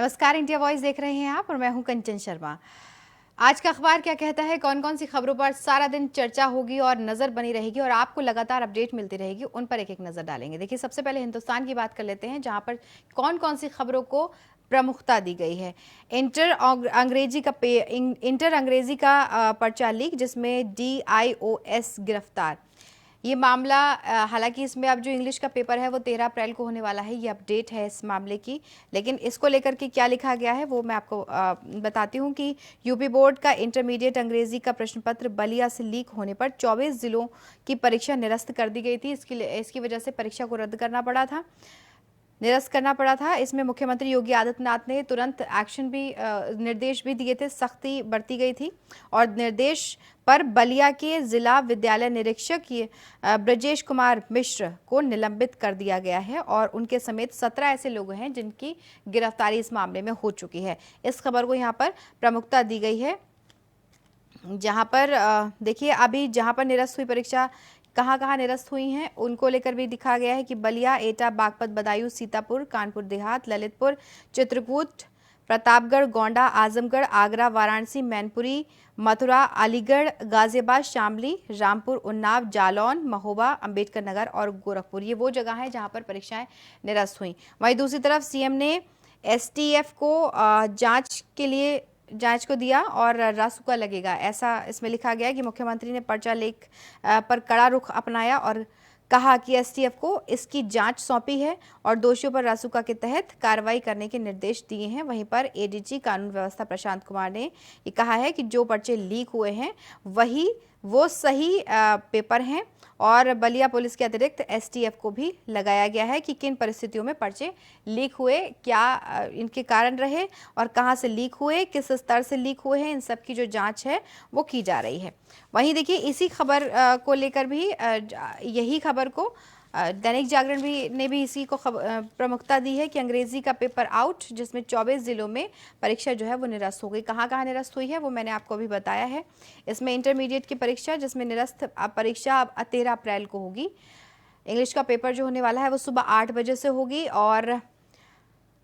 नमस्कार, India voice देख रहे हैं आप और मैं हूं कंचन शर्मा। आज का अखबार क्या कहता है, कौन कौन सी खबरों पर सारा दिन चर्चा होगी और नजर बनी रहेगी और आपको लगातार अपडेट मिलती रहेगी, उन पर एक एक नजर डालेंगे। देखिए, सबसे पहले हिंदुस्तान की बात कर लेते हैं, जहां पर कौन कौन सी खबरों को प्रमुखता दी गई है। इंटर अंग्रेजी का पर्चा लीक, जिसमें DIOS गिरफ्तार। ये मामला हालांकि इसमें अब जो इंग्लिश का पेपर है वो 13 अप्रैल को होने वाला है, ये अपडेट है इस मामले की। लेकिन इसको लेकर के क्या लिखा गया है वो मैं आपको बताती हूँ कि यूपी बोर्ड का इंटरमीडिएट अंग्रेजी का प्रश्न पत्र बलिया से लीक होने पर 24 जिलों की परीक्षा निरस्त कर दी गई थी। इसकी वजह से परीक्षा को रद्द करना पड़ा था, निरस्त करना पड़ा था। इसमें मुख्यमंत्री योगी आदित्यनाथ ने तुरंत एक्शन भी निर्देश भी दिए थे, सख्ती बरती गई थी और निर्देश पर बलिया के जिला विद्यालय निरीक्षक ब्रजेश कुमार मिश्र को निलंबित कर दिया गया है और उनके समेत 17 ऐसे लोग हैं जिनकी गिरफ्तारी इस मामले में हो चुकी है। इस खबर को यहाँ पर प्रमुखता दी गई है, जहाँ पर देखिए अभी जहाँ पर निरस्त हुई परीक्षा कहाँ कहाँ निरस्त हुई हैं उनको लेकर भी दिखा गया है कि बलिया, एटा, बागपत, बदायूं, सीतापुर, कानपुर देहात, ललितपुर, चित्रकूट, प्रतापगढ़, गोंडा, आजमगढ़, आगरा, वाराणसी, मैनपुरी, मथुरा, अलीगढ़, गाजियाबाद, शामली, रामपुर, उन्नाव, जालौन, महोबा, अंबेडकर नगर और गोरखपुर, ये वो जगह है जहां पर परीक्षाएं निरस्त हुई। वहीं दूसरी तरफ सीएम ने STF को जांच को दिया और रासुका लगेगा, ऐसा इसमें लिखा गया कि मुख्यमंत्री ने पर्चा लेख पर कड़ा रुख अपनाया और कहा कि STF को इसकी जांच सौंपी है और दोषियों पर रासुका के तहत कार्रवाई करने के निर्देश दिए हैं। वहीं पर ADG कानून व्यवस्था प्रशांत कुमार ने ये कहा है कि जो पर्चे लीक हुए हैं वो सही पेपर हैं और बलिया पुलिस के अतिरिक्त STF को भी लगाया गया है कि किन परिस्थितियों में पर्चे लीक हुए, क्या इनके कारण रहे और कहां से लीक हुए, किस स्तर से लीक हुए हैं, इन सब की जो जांच है वो की जा रही है। वहीं देखिए इसी खबर को लेकर भी यही खबर को दैनिक जागरण ने भी इसी को प्रमुखता दी है कि अंग्रेजी का पेपर आउट, जिसमें 24 जिलों में परीक्षा जो है वो निरस्त हो गई। कहाँ कहाँ निरस्त हुई है वो मैंने आपको अभी बताया है। इसमें इंटरमीडिएट की परीक्षा, जिसमें निरस्त परीक्षा 13 अप्रैल को होगी। इंग्लिश का पेपर जो होने वाला है वो सुबह 8 बजे से होगी और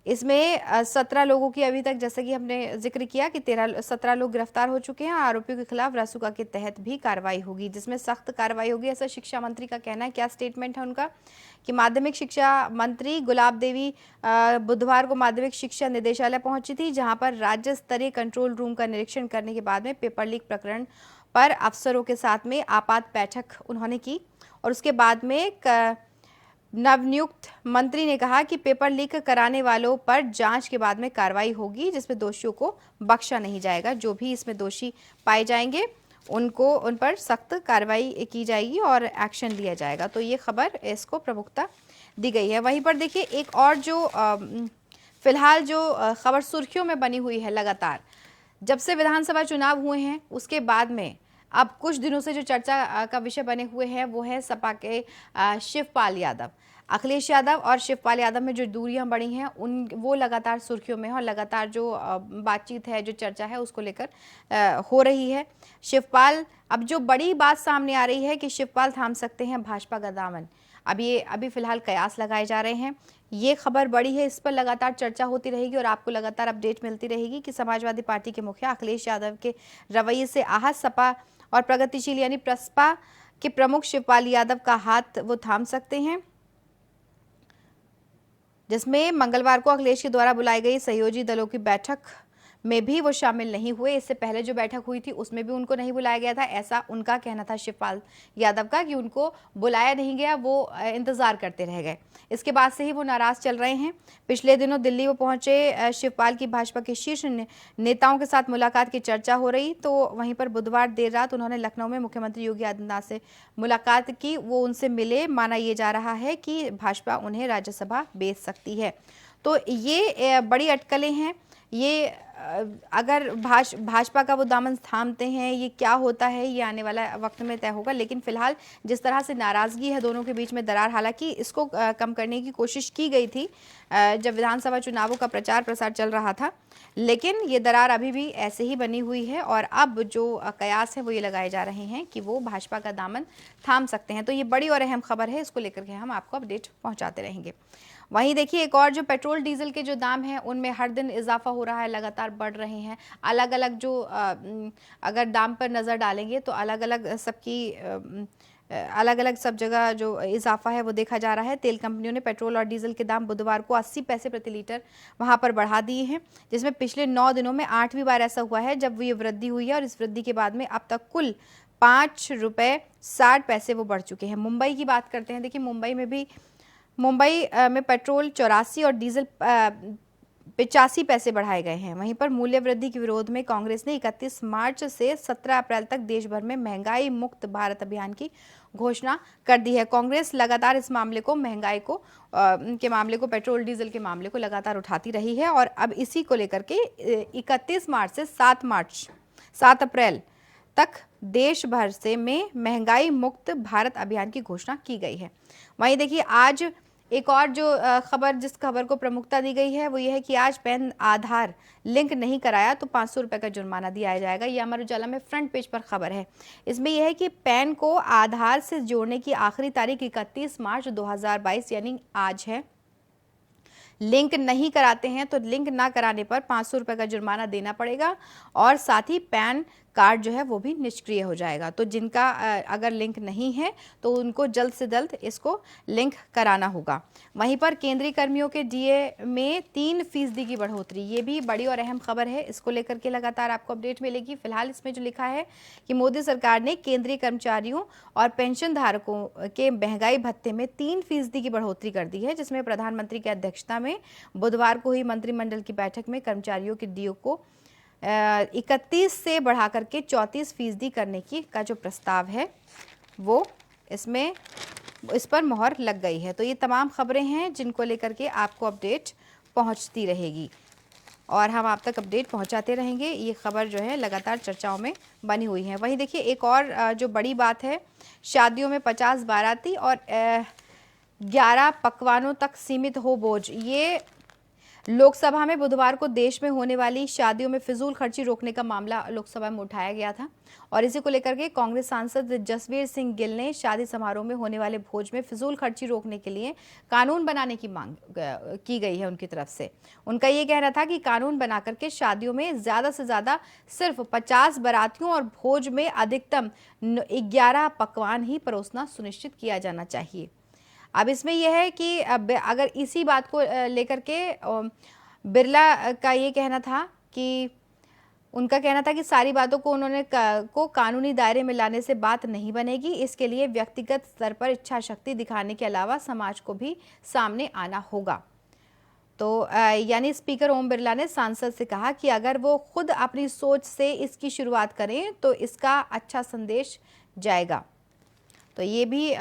इसमें 17 लोगों की अभी तक, जैसे कि हमने जिक्र किया कि 17 लोग गिरफ्तार हो चुके हैं। आरोपियों के खिलाफ रासुका के तहत भी कार्रवाई होगी, जिसमें सख्त कार्रवाई होगी, ऐसा शिक्षा मंत्री का कहना है। क्या स्टेटमेंट है उनका कि माध्यमिक शिक्षा मंत्री गुलाब देवी बुधवार को माध्यमिक शिक्षा निदेशालय पहुंची थी, जहां पर राज्य स्तरीय कंट्रोल रूम का निरीक्षण करने के बाद में पेपर लीक प्रकरण पर अफसरों के साथ में आपात बैठक उन्होंने की और उसके बाद में नवनियुक्त मंत्री ने कहा कि पेपर लीक कराने वालों पर जांच के बाद में कार्रवाई होगी, जिसमें दोषियों को बख्शा नहीं जाएगा। जो भी इसमें दोषी पाए जाएंगे उन पर सख्त कार्रवाई की जाएगी और एक्शन लिया जाएगा। तो ये खबर इसको प्रमुखता दी गई है। वहीं पर देखिए एक और जो फिलहाल जो खबर सुर्खियों में बनी हुई है, लगातार जब से विधानसभा चुनाव हुए हैं उसके बाद में अब कुछ दिनों से जो चर्चा का विषय बने हुए हैं वो है सपा के शिवपाल यादव। अखिलेश यादव और शिवपाल यादव में जो दूरियां बढ़ी हैं वो लगातार सुर्खियों में है और लगातार जो बातचीत है, जो चर्चा है उसको लेकर हो रही है। शिवपाल, अब जो बड़ी बात सामने आ रही है कि शिवपाल थाम सकते हैं भाजपा का दामन। अभी फिलहाल कयास लगाए जा रहे हैं। ये खबर बड़ी है, इस पर लगातार चर्चा होती रहेगी और आपको लगातार अपडेट मिलती रहेगी कि समाजवादी पार्टी के मुखिया अखिलेश यादव के रवैये से आहत सपा और प्रगतिशील यानी प्रसपा के प्रमुख शिवपाल यादव का हाथ वो थाम सकते हैं, जिसमें मंगलवार को अखिलेश के द्वारा बुलाई गई सहयोगी दलों की बैठक में भी वो शामिल नहीं हुए। इससे पहले जो बैठक हुई थी उसमें भी उनको नहीं बुलाया गया था, ऐसा उनका कहना था शिवपाल यादव का कि उनको बुलाया नहीं गया, वो इंतजार करते रह गए। इसके बाद से ही वो नाराज चल रहे हैं। पिछले दिनों दिल्ली वो पहुंचे शिवपाल की भाजपा के शीर्ष नेताओं के साथ मुलाकात की चर्चा हो रही, तो वहीं पर बुधवार देर रात उन्होंने लखनऊ में मुख्यमंत्री योगी आदित्यनाथ से मुलाकात की। वो उनसे मिले, माना ये जा रहा है कि भाजपा उन्हें राज्यसभा भेज सकती है। तो ये बड़ी अटकलें हैं। ये अगर भाजपा का वो दामन थामते हैं, ये क्या होता है ये आने वाला वक्त में तय होगा। लेकिन फिलहाल जिस तरह से नाराजगी है दोनों के बीच में दरार, हालांकि इसको कम करने की कोशिश की गई थी जब विधानसभा चुनावों का प्रचार प्रसार चल रहा था, लेकिन ये दरार अभी भी ऐसे ही बनी हुई है और अब जो कयास है वो ये लगाए जा रहे हैं कि वो भाजपा का दामन थाम सकते हैं। तो ये बड़ी और अहम खबर है, इसको लेकर के हम आपको अपडेट पहुंचाते रहेंगे। वहीं देखिए एक और जो पेट्रोल डीजल के जो दाम हैं उनमें हर दिन इजाफा हो रहा है, लगातार बढ़ रहे हैं। अलग अलग जो अगर दाम पर नज़र डालेंगे तो अलग अलग सबकी अलग अलग सब जगह जो इजाफा है वो देखा जा रहा है। तेल कंपनियों ने पेट्रोल और डीजल के दाम बुधवार को 80 पैसे प्रति लीटर वहां पर बढ़ा दिए हैं, जिसमें पिछले 9 दिनों में 8वीं बार ऐसा हुआ है जब ये वृद्धि हुई है। और इस वृद्धि के बाद में अब तक कुल 5 रुपये 60 पैसे वो बढ़ चुके हैं। मुंबई की बात करते हैं। देखिए मुंबई में पेट्रोल 84 और डीजल 85 पैसे बढ़ाए गए हैं। वहीं पर मूल्य वृद्धि के विरोध में कांग्रेस ने 31 मार्च से 17 अप्रैल तक देश भर में महंगाई मुक्त भारत अभियान की घोषणा कर दी है। कांग्रेस लगातार इस मामले को पेट्रोल डीजल के मामले को लगातार उठाती रही है और अब इसी को लेकर के 31 मार्च से 7 अप्रैल तक देश भर से में महंगाई मुक्त भारत अभियान की घोषणा की गई है। वहीं देखिए आज एक और जो जिस खबर को प्रमुखता दी गई है वो ये है कि आज पैन आधार लिंक नहीं कराया तो 500 रुपए का जुर्माना दिया जाएगा। ये अमर उजाला में फ्रंट पेज पर खबर है। इसमें यह है कि पैन को आधार से जोड़ने की आखिरी तारीख 31 मार्च 2022 यानी आज है। लिंक नहीं कराते हैं तो लिंक ना कराने पर 500 रुपए का जुर्माना देना पड़ेगा और साथ ही पैन कार्ड जो है वो भी निष्क्रिय हो जाएगा। तो जिनका अगर लिंक नहीं है तो उनको जल्द से जल्द इसको लिंक कराना होगा। वहीं पर केंद्रीय कर्मियों के डीए में 3% की बढ़ोतरी, ये भी बड़ी और अहम खबर है। इसको लेकर के लगातार आपको अपडेट मिलेगी। फिलहाल इसमें जो लिखा है कि मोदी सरकार ने केंद्रीय कर्मचारियों और पेंशन धारकों के महंगाई भत्ते में 3% की बढ़ोतरी कर दी है, जिसमें प्रधानमंत्री की अध्यक्षता में बुधवार को हुई मंत्रिमंडल की बैठक में कर्मचारियों के डीओ को 31 से बढ़ा करके 34% करने का जो प्रस्ताव है वो इस पर मोहर लग गई है। तो ये तमाम खबरें हैं जिनको लेकर के आपको अपडेट पहुंचती रहेगी और हम आप तक अपडेट पहुंचाते रहेंगे। ये खबर जो है लगातार चर्चाओं में बनी हुई है। वहीं देखिए एक और जो बड़ी बात है, शादियों में 50 बाराती और 11 पकवानों तक सीमित हो बोझ। ये लोकसभा में बुधवार को देश में होने वाली शादियों में फिजूल खर्ची रोकने का मामला लोकसभा में उठाया गया था और इसी को लेकर के कांग्रेस सांसद जसवीर सिंह गिल ने शादी समारोह में होने वाले भोज में फिजूल खर्ची रोकने के लिए कानून बनाने की मांग की गई है उनकी तरफ से। उनका ये कहना था कि कानून बना करके शादियों में ज्यादा से ज्यादा सिर्फ 50 बारातियों और भोज में अधिकतम 11 पकवान ही परोसना सुनिश्चित किया जाना चाहिए। अब इसमें यह है कि अगर इसी बात को लेकर के बिरला का ये कहना था कि उनका कहना था कि सारी बातों को को कानूनी दायरे में लाने से बात नहीं बनेगी। इसके लिए व्यक्तिगत स्तर पर इच्छा शक्ति दिखाने के अलावा समाज को भी सामने आना होगा। तो यानी स्पीकर ओम बिरला ने सांसद से कहा कि अगर वो खुद अपनी सोच से इसकी शुरुआत करें तो इसका अच्छा संदेश जाएगा। तो ये भी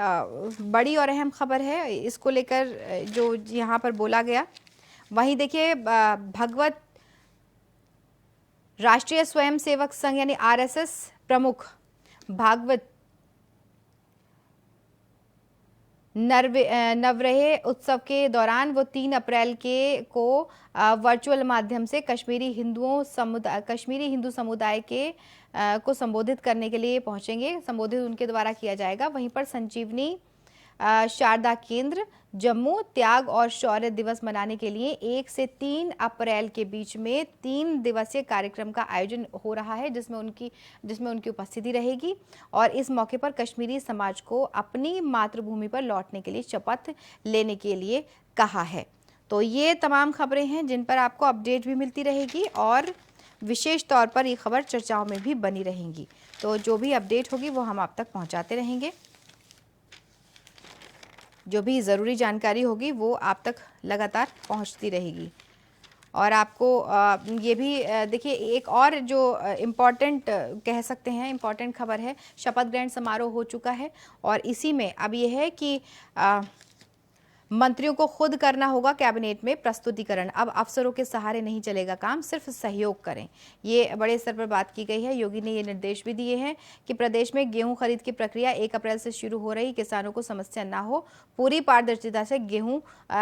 बड़ी और अहम खबर है, इसको लेकर जो यहाँ पर बोला गया। वहीं देखिए भगवत राष्ट्रीय स्वयंसेवक संघ यानी आरएसएस प्रमुख भागवत नवरेह उत्सव के दौरान वो 3 अप्रैल को वर्चुअल माध्यम से कश्मीरी हिंदू समुदाय को संबोधित करने के लिए पहुंचेंगे। संबोधित उनके द्वारा किया जाएगा। वहीं पर संजीवनी शारदा केंद्र जम्मू त्याग और शौर्य दिवस मनाने के लिए 1 से 3 अप्रैल के बीच में 3 दिवसीय कार्यक्रम का आयोजन हो रहा है, जिसमें उनकी उपस्थिति रहेगी और इस मौके पर कश्मीरी समाज को अपनी मातृभूमि पर लौटने के लिए शपथ लेने के लिए कहा है। तो ये तमाम खबरें हैं जिन पर आपको अपडेट भी मिलती रहेगी और विशेष तौर पर ये खबर चर्चाओं में भी बनी रहेंगी। तो जो भी अपडेट होगी वो हम आप तक पहुंचाते रहेंगे। जो भी ज़रूरी जानकारी होगी वो आप तक लगातार पहुंचती रहेगी। और आपको ये भी देखिए एक और जो इम्पॉर्टेंट कह सकते हैं इम्पॉर्टेंट खबर है, शपथ ग्रहण समारोह हो चुका है और इसी में अब ये है कि मंत्रियों को खुद करना होगा कैबिनेट में प्रस्तुतिकरण। अब अफसरों के सहारे नहीं चलेगा काम, सिर्फ सहयोग करें। ये बड़े स्तर पर बात की गई है। योगी ने ये निर्देश भी दिए हैं कि प्रदेश में गेहूं खरीद की प्रक्रिया 1 अप्रैल से शुरू हो रही, किसानों को समस्या ना हो, पूरी पारदर्शिता से गेहूं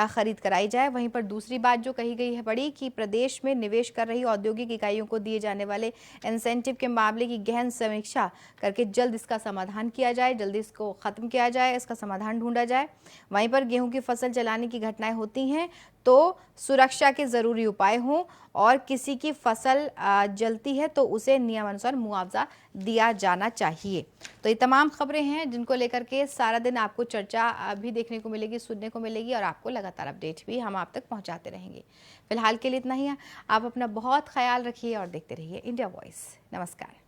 खरीद कराई जाए। वहीं पर दूसरी बात जो कही गई है बड़ी कि प्रदेश में निवेश कर रही औद्योगिक इकाइयों को दिए जाने वाले इंसेंटिव के मामले की गहन समीक्षा करके जल्द इसका समाधान किया जाए, जल्दी इसको खत्म किया जाए, इसका समाधान ढूंढा जाए। वहीं पर गेहूं की फसल जलाने की घटनाएं होती हैं तो सुरक्षा के ज़रूरी उपाय हों और किसी की फसल जलती है तो उसे नियमानुसार मुआवजा दिया जाना चाहिए। तो ये तमाम खबरें हैं जिनको लेकर के सारा दिन आपको चर्चा भी देखने को मिलेगी, सुनने को मिलेगी और आपको लगातार अपडेट भी हम आप तक पहुंचाते रहेंगे। फिलहाल के लिए इतना ही है। आप अपना बहुत ख्याल रखिए और देखते रहिए इंडिया वॉइस। नमस्कार।